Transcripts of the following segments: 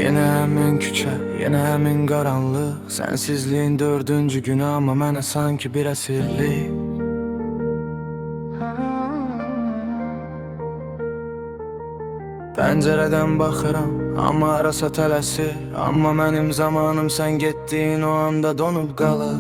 Yine həmin küçə, yine həmin qaranlıq. Sənsizliyin dördüncü günü amma mənə sanki bir əsirlik. Pəncərədən baxıram, amma arasa tələsir. Amma mənim zamanım sən getdiyin o anda donub qalır.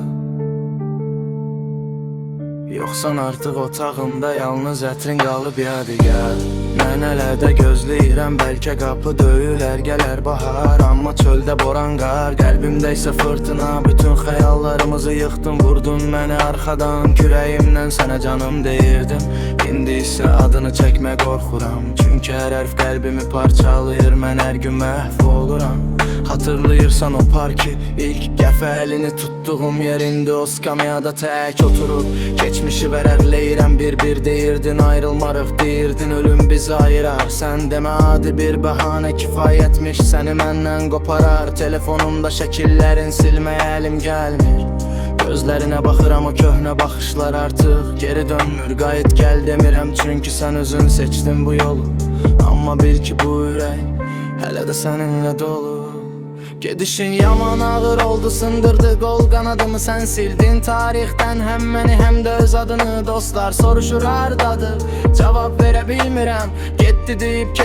Yoxsan artıq otağımda yalnız ətrin qalıb yadigar. Mən hələ də gözləyirəm, bəlkə qapı döyülər, gələr bahar. Amma çöldə boran qar, qəlbimdə isə fırtına. Bütün xəyallarımızı yıxdın, vurdun məni arxadan. Kürəyimdən sənə canım deyirdim, indi isə adını çəkmə qorxuram. Çünki hər hərf qəlbimi parçalayır, mən hər gün məhv oluram. Hatırlayırsan o parki, ilk dəfə əlini tutduğum yerində o skamyada tək oturub geçmişi vərəqləyirəm bir-bir deyirdin, ayrılmarıq deyirdin, ölüm bizi ayırar. Sən demə adi bir bəhanə kifayətmiş, səni məndən qoparar. Telefonumda şəkillərin silməyə əlim gəlmir. Gözlərinə baxıram, o köhnə baxışlar artıq geri dönmür. Qayıt gəl demirəm, çünki sən özün seçdin bu yolu. Amma bil ki bu ürək hələ də səninlə dolu. Gedişin yaman ağır oldu, sındırdı qol qanadımı. Sən sildin tarixdən həm məni həm də öz adını. Dostlar soruşur hardadır, cavab verə bilmirəm. Getdi deyib